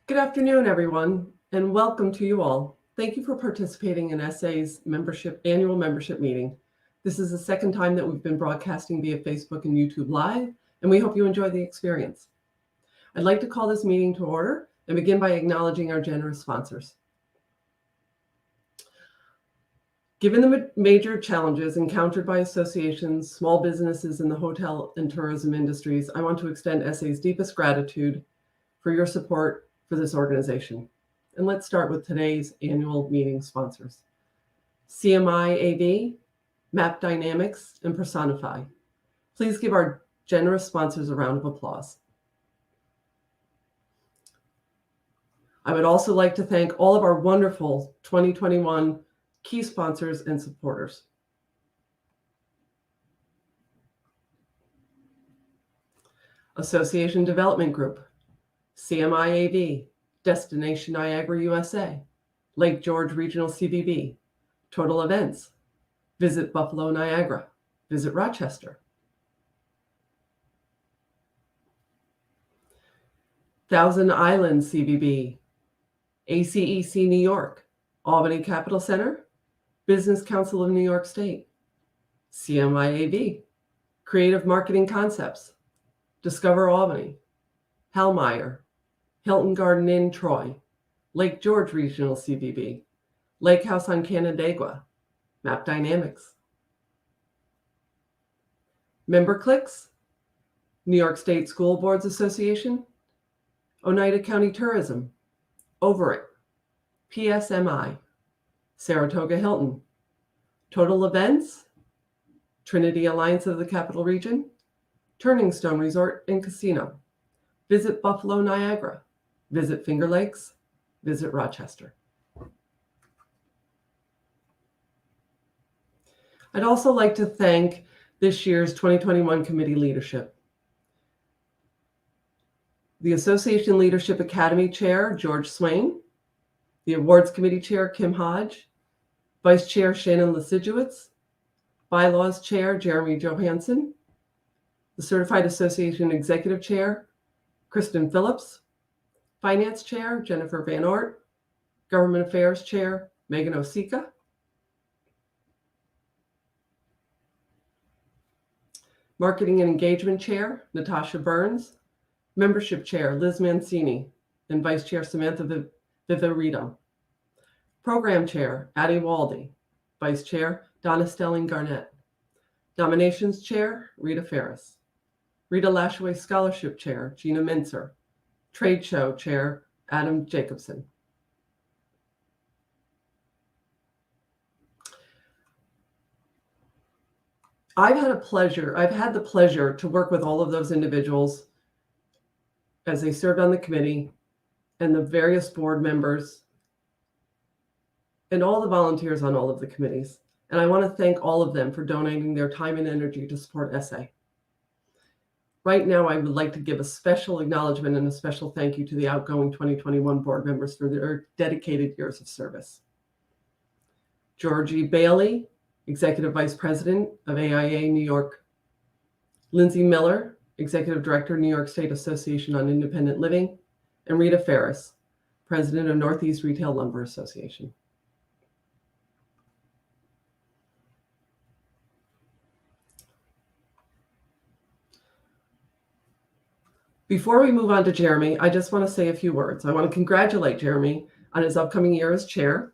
Good afternoon, everyone, and welcome to you all. Thank you for participating in ESSAE's annual membership meeting. This is the second time that we've been broadcasting via Facebook and YouTube Live, and we hope you enjoy the experience. I'd like to call this meeting to order and begin by acknowledging our generous sponsors. Given the major challenges encountered by associations, small businesses in the hotel and tourism industries, I want to extend ESSAE's deepest gratitude for your support for this organization. And let's start with today's annual meeting sponsors. CMI AV, Map Dynamics, and Personify. Please give our generous sponsors a round of applause. I would also like to thank all of our wonderful 2021 key sponsors and supporters. Association Development Group, CMI AV, Destination Niagara USA, Lake George Regional CBB, Total Events, Visit Buffalo Niagara, Visit Rochester. Thousand Islands CBB, ACEC New York, Albany Capital Center, Business Council of New York State, CMI AV, Creative Marketing Concepts, Discover Albany, Hellmeyer, Hilton Garden Inn Troy, Lake George Regional CBB, Lake House on Canandaigua, Map Dynamics. Member Clicks, New York State School Boards Association, Oneida County Tourism, Over It, PSMI, Saratoga Hilton, Total Events, Trinity Alliance of the Capital Region, Turning Stone Resort and Casino, Visit Buffalo Niagara, Visit Finger Lakes, Visit Rochester. I'd also like to thank this year's 2021 committee leadership. The Association Leadership Academy Chair, George Swain, the Awards Committee Chair, Kim Hodge, Vice Chair, Shannon Lasidziewicz, Bylaws Chair, Jeremy Johansson, the Certified Association Executive Chair, Kristen Phillips, Finance Chair, Jennifer Van Ort, Government Affairs Chair, Megan Osika, Marketing and Engagement Chair, Natasha Burns, Membership Chair, Liz Mancini, and Vice Chair, Samantha Viverito, Program Chair, Addie Waldy, Vice Chair, Donna Stelling Garnett, Nominations Chair, Rita Ferris, Rita Lashaway Scholarship Chair, Gina Mincer, Trade Show Chair, Adam Jacobson. I've had the pleasure to work with all of those individuals as they served on the committee and the various board members and all the volunteers on all of the committees. And I want to thank all of them for donating their time and energy to support ESSAE. Right now, I would like to give a special acknowledgement and a special thank you to the outgoing 2021 board members for their dedicated years of service. Georgie Bailey, Executive Vice President of AIA New York. Lindsay Miller, Executive Director, New York State Association on Independent Living. And Rita Ferris, President of Northeast Retail Lumber Association. Before we move on to Jeremy, I just want to say a few words. I want to congratulate Jeremy on his upcoming year as chair.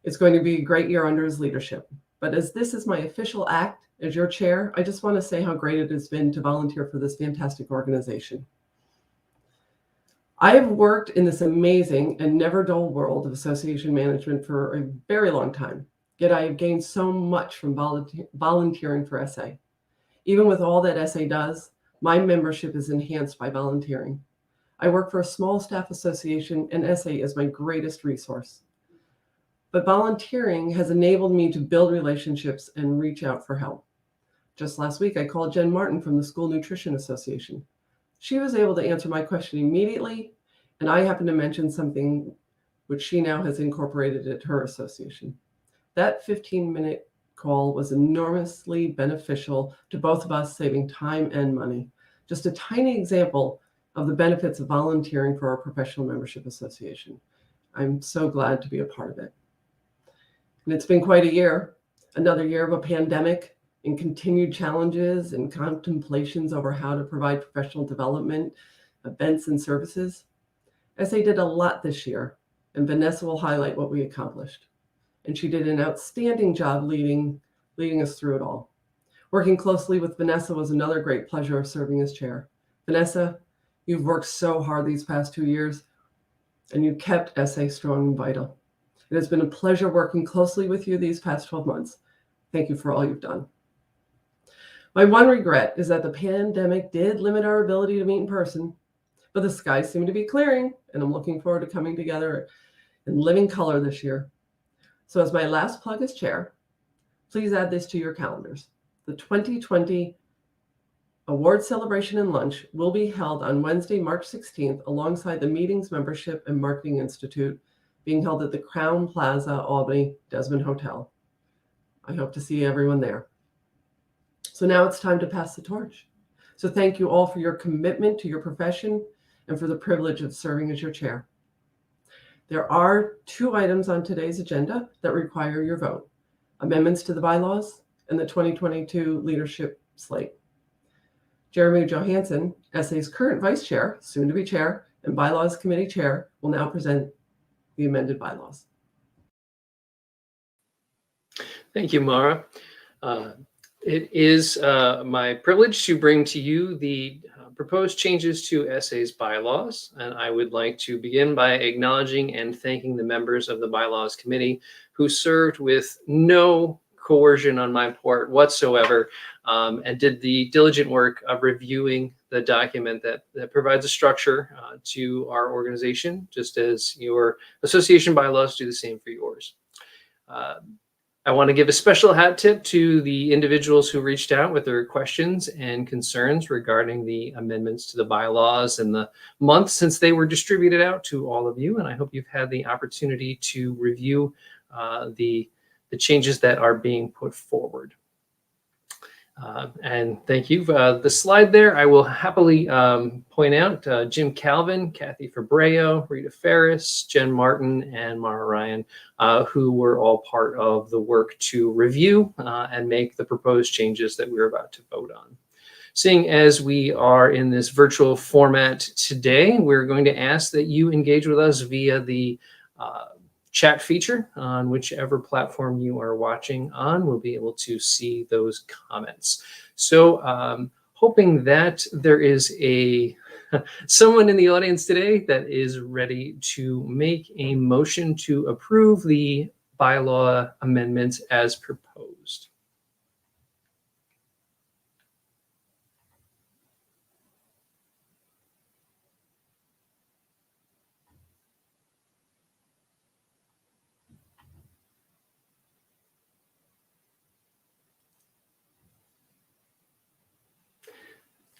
It's going to be a great year under his leadership. But as this is my official act as your chair, I just want to say how great it has been to volunteer for this fantastic organization. I have worked in this amazing and never dull world of association management for a very long time, yet I have gained so much from volunteering for ESSAE. Even with all that ESSAE does, my membership is enhanced by volunteering. I work for a small staff association, and ESSAE is my greatest resource. But volunteering has enabled me to build relationships and reach out for help. Just last week, I called Jen Martin from the School Nutrition Association. She was able to answer my question immediately, and I happened to mention something which she now has incorporated at her association. That 15-minute call was enormously beneficial to both of us, saving time and money. Just a tiny example of the benefits of volunteering for our professional membership association. I'm so glad to be a part of it. And it's been quite a year, another year of a pandemic and continued challenges and contemplations over how to provide professional development, events, and services. ESSAE did a lot this year, and Vanessa will highlight what we accomplished. And she did an outstanding job leading us through it all. Working closely with Vanessa was another great pleasure of serving as chair. Vanessa, you've worked so hard these past 2 years, and you kept ESSAE strong and vital. It has been a pleasure working closely with you these past 12 months. Thank you for all you've done. My one regret is that the pandemic did limit our ability to meet in person, but the skies seem to be clearing, and I'm looking forward to coming together in living color this year. So as my last plug as chair, please add this to your calendars. The 2020 award celebration and lunch will be held on Wednesday, March 16th, alongside the Meetings, Membership, and Marketing Institute, being held at the Crown Plaza, Albany, Desmond Hotel. I hope to see everyone there. So now it's time to pass the torch. So thank you all for your commitment to your profession and for the privilege of serving as your chair. There are 2 items on today's agenda that require your vote: amendments to the bylaws and the 2022 leadership slate. Jeremy Johansson, ESSAE's current vice chair, soon to be chair, and bylaws committee chair, will now present the amended bylaws. Thank you, Mara. It is my privilege to bring to you the proposed changes to ESSAE's bylaws, and I would like to begin by acknowledging and thanking the members of the bylaws committee who served with no coercion on my part whatsoever, and did the diligent work of reviewing the document that provides a structure to our organization, just as your association bylaws do the same for yours. I want to give a special hat tip to the individuals who reached out with their questions and concerns regarding the amendments to the bylaws in the month since they were distributed out to all of you. And I hope you've had the opportunity to review the changes that are being put forward. And thank you. The slide there, I will happily point out Jim Calvin, Kathy Fabreo, Rita Ferris, Jen Martin, and Mara Ryan, who were all part of the work to review and make the proposed changes that we're about to vote on. Seeing as we are in this virtual format today, we're going to ask that you engage with us via the chat feature on whichever platform you are watching on. We'll be able to see those comments. So hoping that there is someone in the audience today that is ready to make a motion to approve the bylaw amendments as proposed.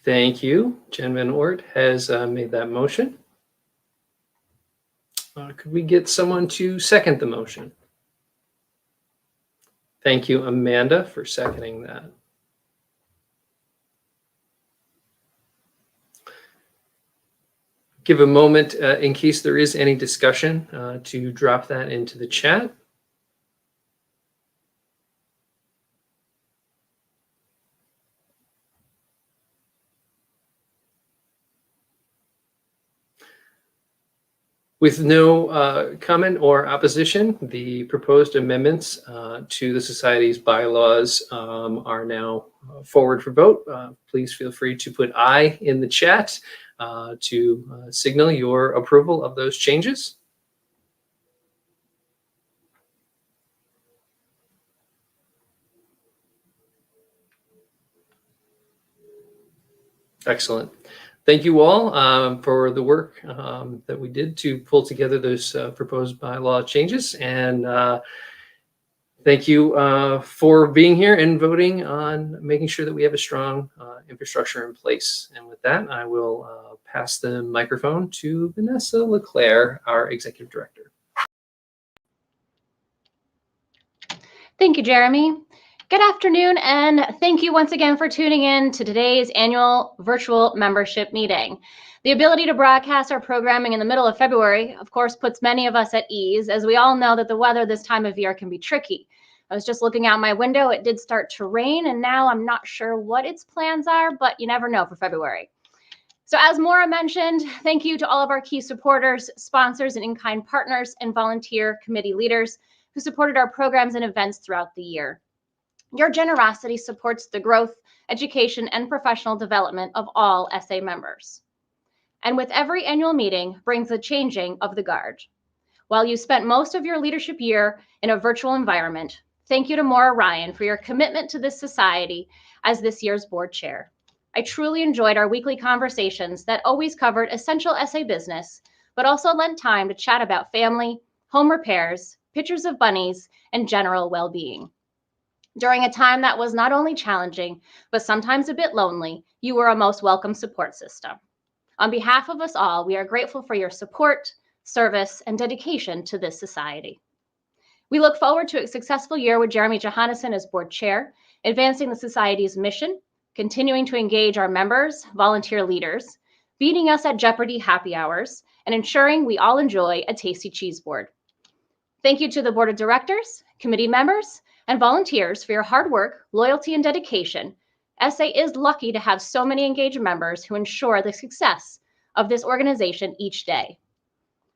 Thank you. Jen Van Oort has made that motion. Could we get someone to second the motion? Thank you, Amanda, for seconding that. Give a moment in case there is any discussion to drop that into the chat. With no comment or opposition, the proposed amendments to the Society's bylaws are now forward for vote. Please feel free to put aye in the chat to signal your approval of those changes. Excellent. Thank you all for the work that we did to pull together those proposed bylaw changes. And thank you for being here and voting on making sure that we have a strong infrastructure in place. And with that, I will pass the microphone to Vanessa LeClaire, our Executive Director. Thank you, Jeremy. Good afternoon, and thank you once again for tuning in to today's annual virtual membership meeting. The ability to broadcast our programming in the middle of February, of course, puts many of us at ease, as we all know that the weather this time of year can be tricky. I was just looking out my window, it did start to rain, and now I'm not sure what its plans are, but you never know for February. So as Maura mentioned, thank you to all of our key supporters, sponsors, and in-kind partners and volunteer committee leaders who supported our programs and events throughout the year. Your generosity supports the growth, education, and professional development of all ESSAE members. And with every annual meeting brings the changing of the guard. While you spent most of your leadership year in a virtual environment, thank you to Maura Ryan for your commitment to this society as this year's board chair. I truly enjoyed our weekly conversations that always covered essential ESSAE business, but also lent time to chat about family, home repairs, pictures of bunnies, and general well-being. During a time that was not only challenging, but sometimes a bit lonely, you were a most welcome support system. On behalf of us all, we are grateful for your support, service, and dedication to this society. We look forward to a successful year with Jeremy Johannesson as board chair, advancing the society's mission, continuing to engage our members, volunteer leaders, beating us at Jeopardy happy hours, and ensuring we all enjoy a tasty cheese board. Thank you to the board of directors, committee members, and volunteers for your hard work, loyalty, and dedication. ESSAE is lucky to have so many engaged members who ensure the success of this organization each day.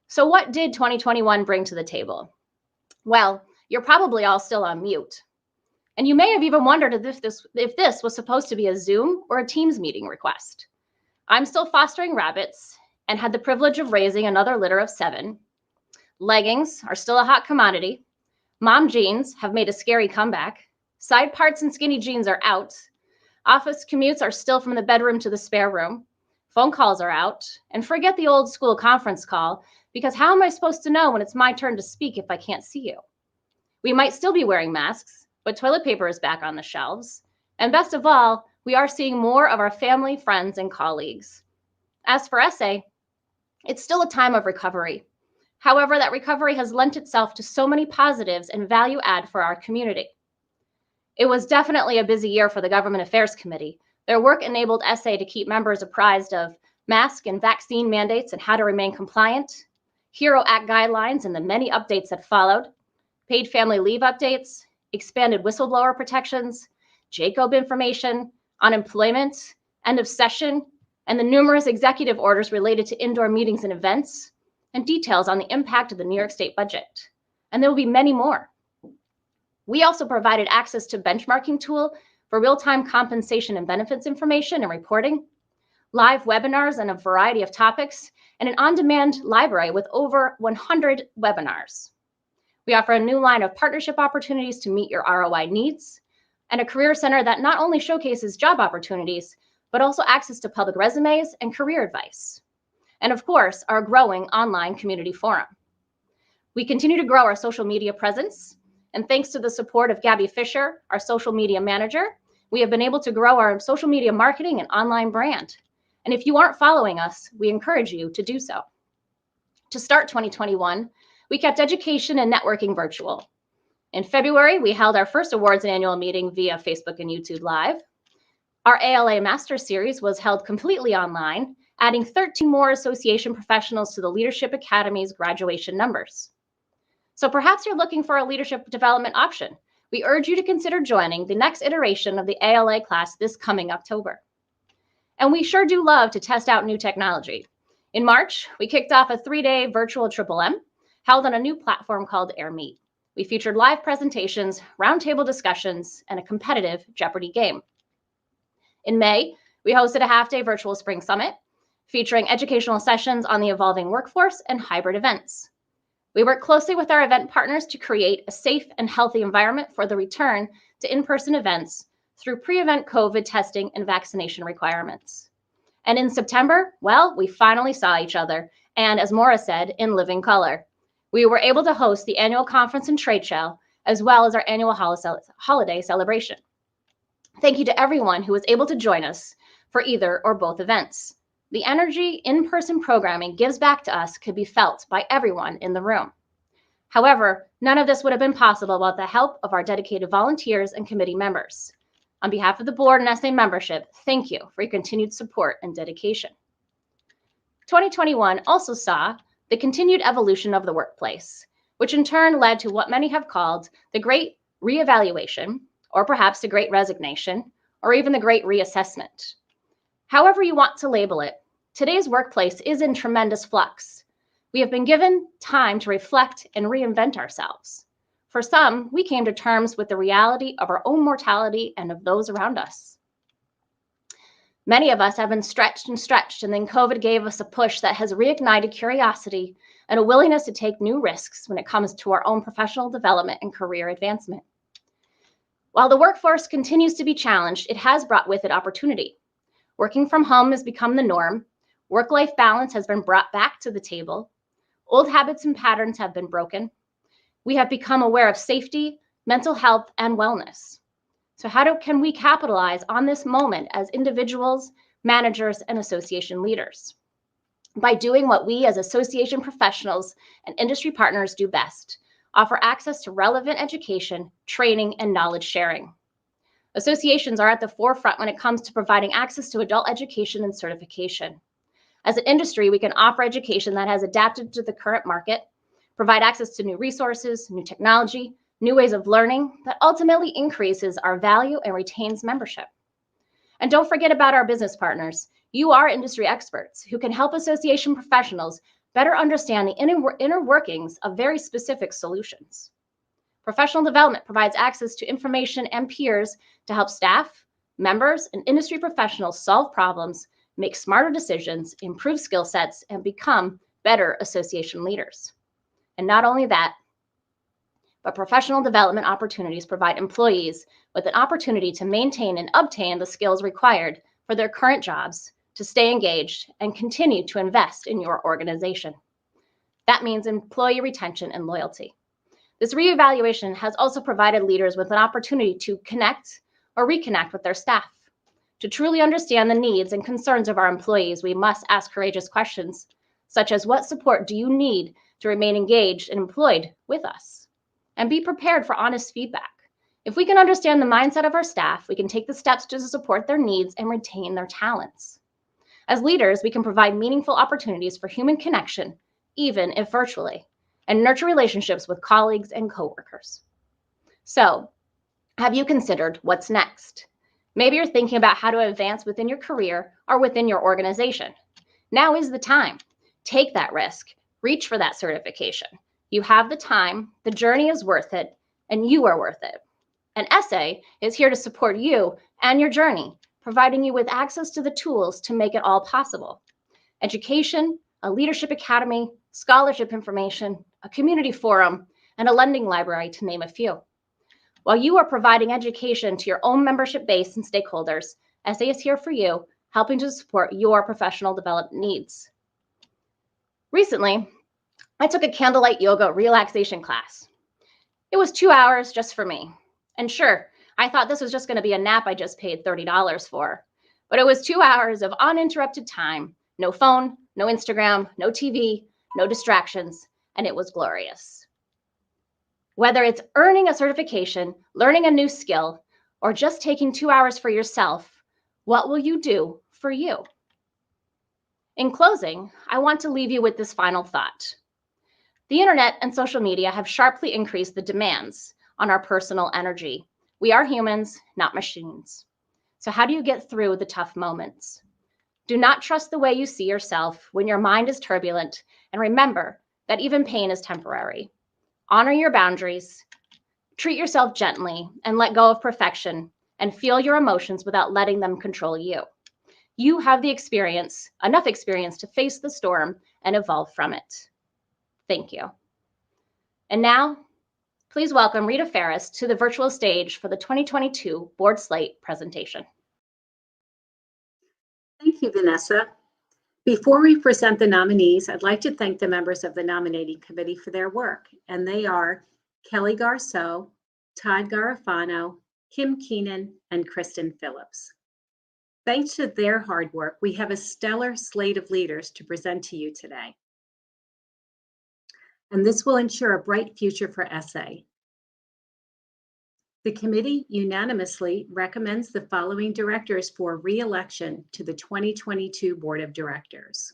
So what did 2021 bring to the table? Well, you're probably all still on mute. And you may have even wondered if this was supposed to be a Zoom or a Teams meeting request. I'm still fostering rabbits and had the privilege of raising another litter of 7. Leggings are still a hot commodity. Mom jeans have made a scary comeback. Side parts and skinny jeans are out. Office commutes are still from the bedroom to the spare room. Phone calls are out. And forget the old school conference call, because how am I supposed to know when it's my turn to speak if I can't see you? We might still be wearing masks, but toilet paper is back on the shelves. And best of all, we are seeing more of our family, friends, and colleagues. As for ESSAE, it's still a time of recovery. However, that recovery has lent itself to so many positives and value add for our community. It was definitely a busy year for the Government Affairs Committee. Their work enabled ESSAE to keep members apprised of mask and vaccine mandates and how to remain compliant, HERO Act guidelines and the many updates that followed, paid family leave updates, expanded whistleblower protections, JCOB information, unemployment, end of session, and the numerous executive orders related to indoor meetings and events, and details on the impact of the New York State budget. And there will be many more. We also provided access to benchmarking tool for real-time compensation and benefits information and reporting, live webinars on a variety of topics, and an on-demand library with over 100 webinars. We offer a new line of partnership opportunities to meet your ROI needs, and a career center that not only showcases job opportunities, but also access to public resumes and career advice. And of course, our growing online community forum. We continue to grow our social media presence, and thanks to the support of Gabby Fisher, our social media manager, we have been able to grow our social media marketing and online brand. And if you aren't following us, we encourage you to do so. To start 2021, we kept education and networking virtual. In February, we held our first awards annual meeting via Facebook and YouTube Live. Our ALA Master Series was held completely online, adding 13 more association professionals to the Leadership Academy's graduation numbers. So perhaps you're looking for a leadership development option. We urge you to consider joining the next iteration of the ALA class this coming October. And we sure do love to test out new technology. In March, we kicked off a 3-day virtual MMM held on a new platform called AirMeet. We featured live presentations, roundtable discussions, and a competitive Jeopardy game. In May, we hosted a half-day virtual Spring Summit featuring educational sessions on the evolving workforce and hybrid events. We work closely with our event partners to create a safe and healthy environment for the return to in-person events through pre-event COVID testing and vaccination requirements. And in September, well, we finally saw each other, and as Maura said, in living color. We were able to host the annual conference and trade show, as well as our annual holiday celebration. Thank you to everyone who was able to join us for either or both events. The energy in-person programming gives back to us could be felt by everyone in the room. However, none of this would have been possible without the help of our dedicated volunteers and committee members. On behalf of the board and ESSAE membership, thank you for your continued support and dedication. 2021 also saw the continued evolution of the workplace, which in turn led to what many have called the Great Reevaluation, or perhaps the Great Resignation, or even the Great Reassessment. However you want to label it, today's workplace is in tremendous flux. We have been given time to reflect and reinvent ourselves. For some, we came to terms with the reality of our own mortality and of those around us. Many of us have been stretched, and then COVID gave us a push that has reignited curiosity and a willingness to take new risks when it comes to our own professional development and career advancement. While the workforce continues to be challenged, it has brought with it opportunity. Working from home has become the norm. Work-life balance has been brought back to the table. Old habits and patterns have been broken. We have become aware of safety, mental health, and wellness. So can we capitalize on this moment as individuals, managers, and association leaders? By doing what we as association professionals and industry partners do best, offer access to relevant education, training, and knowledge sharing. Associations are at the forefront when it comes to providing access to adult education and certification. As an industry, we can offer education that has adapted to the current market, provide access to new resources, new technology, new ways of learning that ultimately increases our value and retains membership. And don't forget about our business partners. You are industry experts who can help association professionals better understand the inner workings of very specific solutions. Professional development provides access to information and peers to help staff, members, and industry professionals solve problems, make smarter decisions, improve skill sets, and become better association leaders. And not only that, but professional development opportunities provide employees with an opportunity to maintain and obtain the skills required for their current jobs, to stay engaged, and continue to invest in your organization. That means employee retention and loyalty. This reevaluation has also provided leaders with an opportunity to connect or reconnect with their staff. To truly understand the needs and concerns of our employees, we must ask courageous questions, such as what support do you need to remain engaged and employed with us? And be prepared for honest feedback. If we can understand the mindset of our staff, we can take the steps to support their needs and retain their talents. As leaders, we can provide meaningful opportunities for human connection, even if virtually, and nurture relationships with colleagues and coworkers. So, have you considered what's next? Maybe you're thinking about how to advance within your career or within your organization. Now is the time. Take that risk. Reach for that certification. You have the time, the journey is worth it, and you are worth it. And ESSAE is here to support you and your journey, providing you with access to the tools to make it all possible. Education, a leadership academy, scholarship information, a community forum, and a lending library, to name a few. While you are providing education to your own membership base and stakeholders, ESSAE is here for you, helping to support your professional development needs. Recently, I took a candlelight yoga relaxation class. It was 2 hours just for me. And sure, I thought this was just going to be a nap I just paid $30 for. But it was 2 hours of uninterrupted time, no phone, no Instagram, no TV, no distractions, and it was glorious. Whether it's earning a certification, learning a new skill, or just taking 2 hours for yourself, what will you do for you? In closing, I want to leave you with this final thought. The internet and social media have sharply increased the demands on our personal energy. We are humans, not machines. So how do you get through the tough moments? Do not trust the way you see yourself when your mind is turbulent, and remember that even pain is temporary. Honor your boundaries, treat yourself gently, and let go of perfection, and feel your emotions without letting them control you. you have the experience, enough experience to face the storm and evolve from it. Thank you. And now, please welcome Rita Ferris to the virtual stage for the 2022 Board Slate presentation. Thank you, Vanessa. Before we present the nominees, I'd like to thank the members of the nominating committee for their work, and they are Kelly Garceau, Todd Garofano, Kim Keenan, and Kristen Phillips. Thanks to their hard work, we have a stellar slate of leaders to present to you today. And this will ensure a bright future for ESSAE. The committee unanimously recommends the following directors for re-election to the 2022 Board of Directors.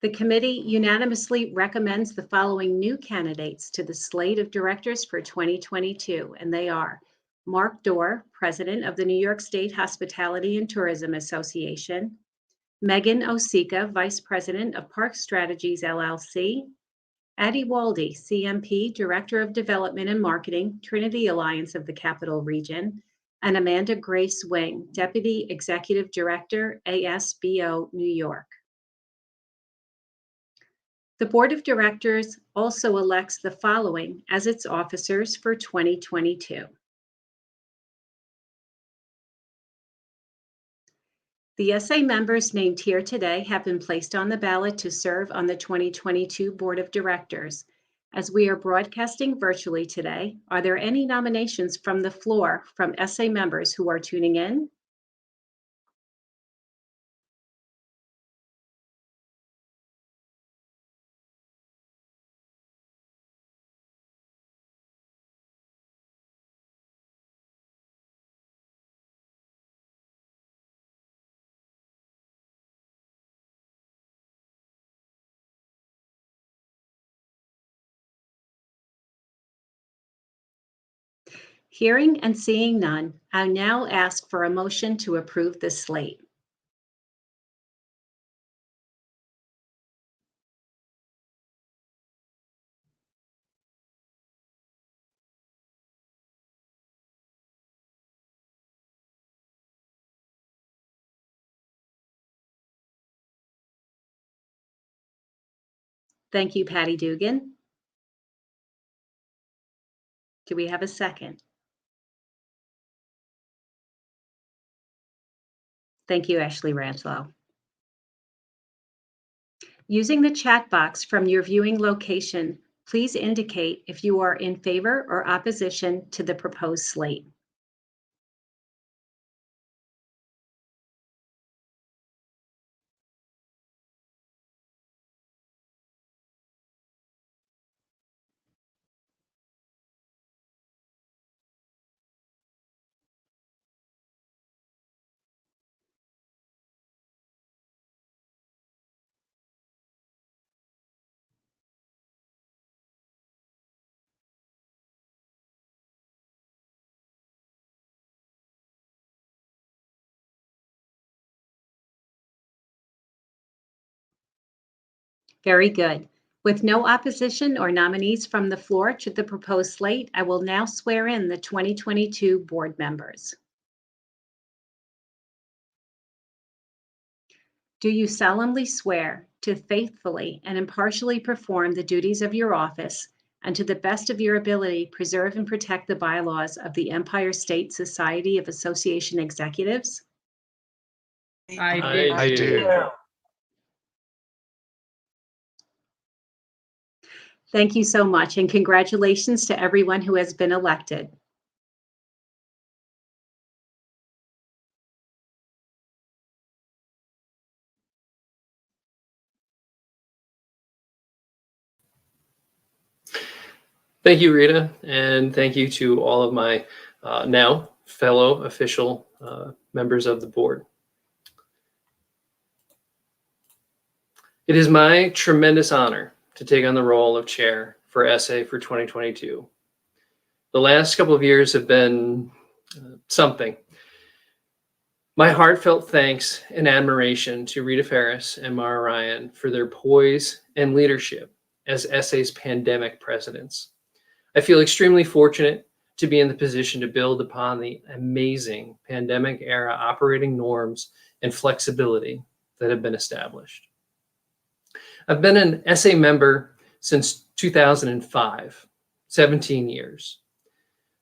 The committee unanimously recommends the following new candidates to the slate of directors for 2022, and they are Mark Dorr, President of the New York State Hospitality and Tourism Association, Megan Osika, Vice President of Park Strategies, LLC, Addie Waldy, CMP, Director of Development and Marketing, Trinity Alliance of the Capital Region, and Amanda Grace Wing, Deputy Executive Director, ASBO, New York. The Board of Directors also elects the following as its officers for 2022. The ESSAE members named here today have been placed on the ballot to serve on the 2022 Board of Directors. As we are broadcasting virtually today, are there any nominations from the floor from ESSAE members who are tuning in? Hearing and seeing none, I now ask for a motion to approve the slate. Thank you, Patty Dugan. Do we have a second? Thank you, Ashley Ranslow. Using the chat box from your viewing location, please indicate if you are in favor or opposition to the proposed slate. Very good. With no opposition or nominees from the floor to the proposed slate, I will now swear in the 2022 board members. Do you solemnly swear to faithfully and impartially perform the duties of your office and to the best of your ability preserve and protect the bylaws of the Empire State Society of Association Executives? I do. Thank you so much, and congratulations to everyone who has been elected. Thank you, Rita, and thank you to all of my now fellow official members of the board. It is my tremendous honor to take on the role of chair for ESSAE for 2022. The last couple of years have been something. My heartfelt thanks and admiration to Rita Ferris and Mara Ryan for their poise and leadership as ESSAE's pandemic presidents. I feel extremely fortunate to be in the position to build upon the amazing pandemic era operating norms and flexibility that have been established. I've been an ESSAE member since 2005, 17 years.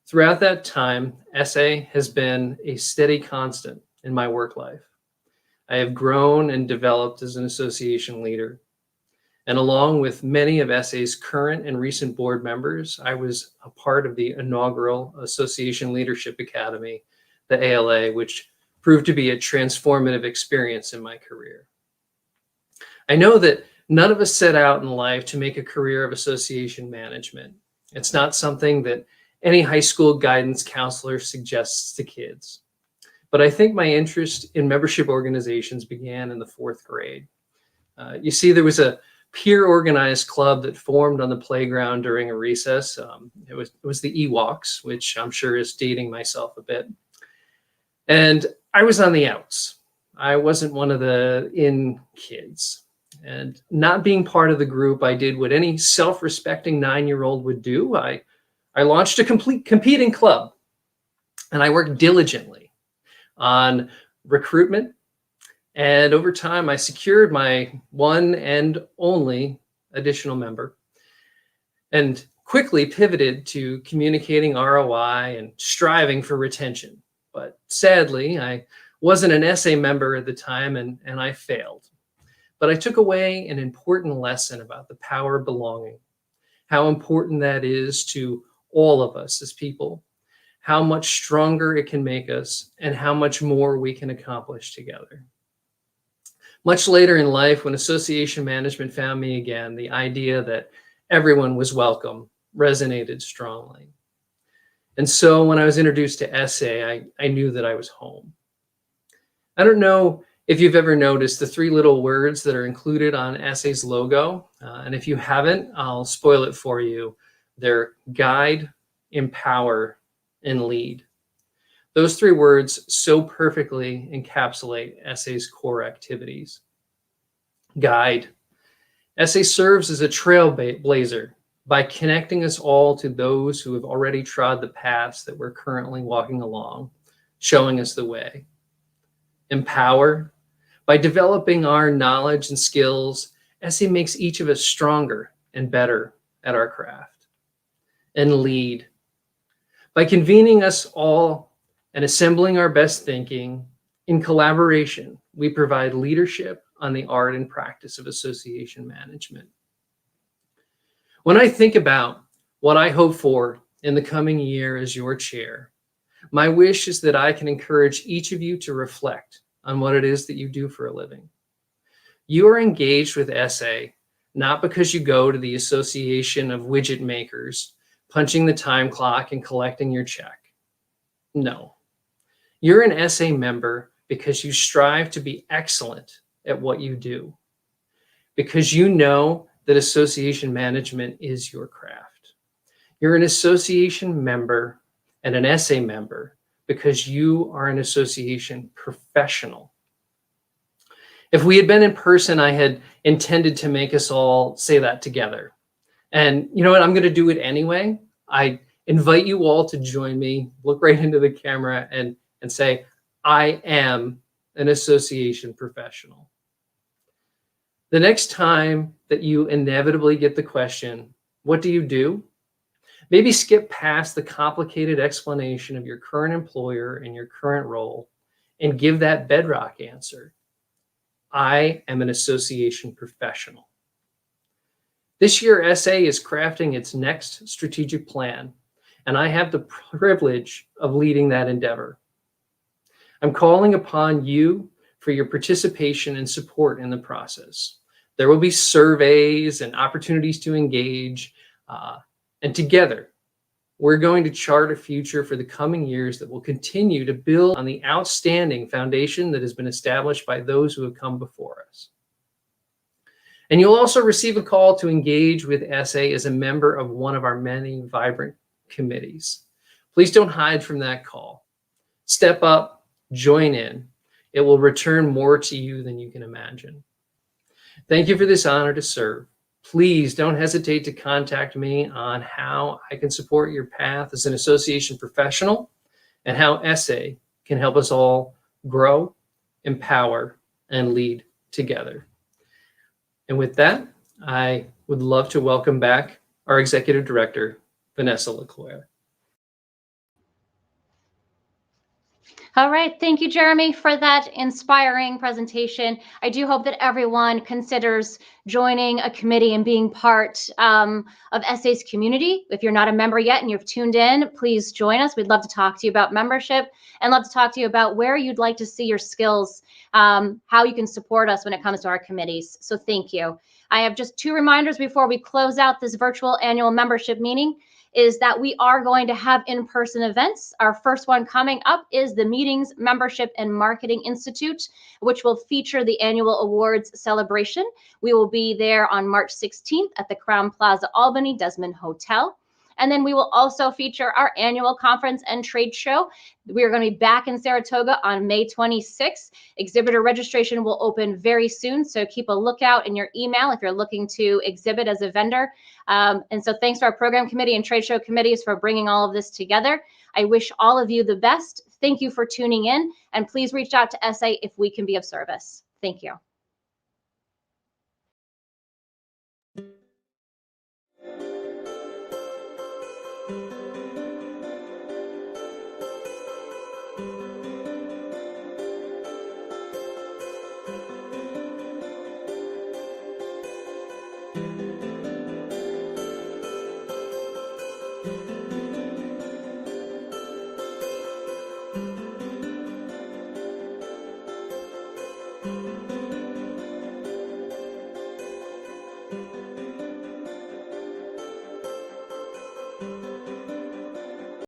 Throughout that time, ESSAE has been a steady constant in my work life. I have grown and developed as an association leader. And along with many of ESSAE's current and recent board members, I was a part of the inaugural Association Leadership Academy, the ALA, which proved to be a transformative experience in my career. I know that none of us set out in life to make a career of association management. It's not something that any high school guidance counselor suggests to kids. But I think my interest in membership organizations began in the 4th grade. You see, there was a peer organized club that formed on the playground during a recess. It was the Ewoks, which I'm sure is dating myself a bit. And I was on the outs. I wasn't one of the in kids. And not being part of the group, I did what any self-respecting 9-year-old would do. I launched a competing club, and I worked diligently on recruitment. And over time, I secured my one and only additional member and quickly pivoted to communicating ROI and striving for retention. But sadly, I wasn't an ESSAE member at the time, and I failed. But I took away an important lesson about the power of belonging, how important that is to all of us as people, how much stronger it can make us, and how much more we can accomplish together. Much later in life, when association management found me again, the idea that everyone was welcome resonated strongly. And so when I was introduced to ESSAE, I knew that I was home. I don't know if you've ever noticed the 3 little words that are included on ESSAE's logo. And if you haven't, I'll spoil it for you. They're guide, empower, and lead. Those 3 words so perfectly encapsulate ESSAE's core activities. Guide. ESSAE serves as a trailblazer by connecting us all to those who have already trod the paths that we're currently walking along, showing us the way. Empower. By developing our knowledge and skills, ESSAE makes each of us stronger and better at our craft. And lead. By convening us all and assembling our best thinking, in collaboration, we provide leadership on the art and practice of association management. When I think about what I hope for in the coming year as your chair, my wish is that I can encourage each of you to reflect on what it is that you do for a living. You are engaged with ESSAE not because you go to the Association of Widget Makers, punching the time clock and collecting your check. No. You're an ESSAE member because you strive to be excellent at what you do, because you know that association management is your craft. You're an association member and an ESSAE member because you are an association professional. If we had been in person, I had intended to make us all say that together. And you know what? I'm going to do it anyway. I invite you all to join me, look right into the camera and say, I am an association professional. The next time that you inevitably get the question, what do you do? Maybe skip past the complicated explanation of your current employer and your current role and give that bedrock answer. I am an association professional. This year, ESSAE is crafting its next strategic plan, and I have the privilege of leading that endeavor. I'm calling upon you for your participation and support in the process. There will be surveys and opportunities to engage, and together, we're going to chart a future for the coming years that will continue to build on the outstanding foundation that has been established by those who have come before us. And you'll also receive a call to engage with ESSAE as a member of one of our many vibrant committees. Please don't hide from that call. Step up, join in. It will return more to you than you can imagine. Thank you for this honor to serve. Please don't hesitate to contact me on how I can support your path as an association professional and how ESSAE can help us all grow, empower, and lead together. And with that, I would love to welcome back our Executive Director, Vanessa LeClaire. All right, thank you, Jeremy, for that inspiring presentation. I do hope that everyone considers joining a committee and being part of ESSAE's community. If you're not a member yet and you've tuned in, please join us. We'd love to talk to you about membership and love to talk to you about where you'd like to see your skills, how you can support us when it comes to our committees. So thank you. I have just 2 reminders before we close out this virtual annual membership meeting. Is that we are going to have in-person events. Our first one coming up is the Meetings, Membership, and Marketing Institute, which will feature the annual awards celebration. We will be there on March 16th at the Crowne Plaza Albany Desmond Hotel. And then we will also feature our annual conference and trade show. We are going to be back in Saratoga on May 26th. Exhibitor registration will open very soon, so keep a lookout in your email if you're looking to exhibit as a vendor. And so thanks to our program committee and trade show committees for bringing all of this together. I wish all of you the best. Thank you for tuning in, and please reach out to ESSAE if we can be of service. Thank you.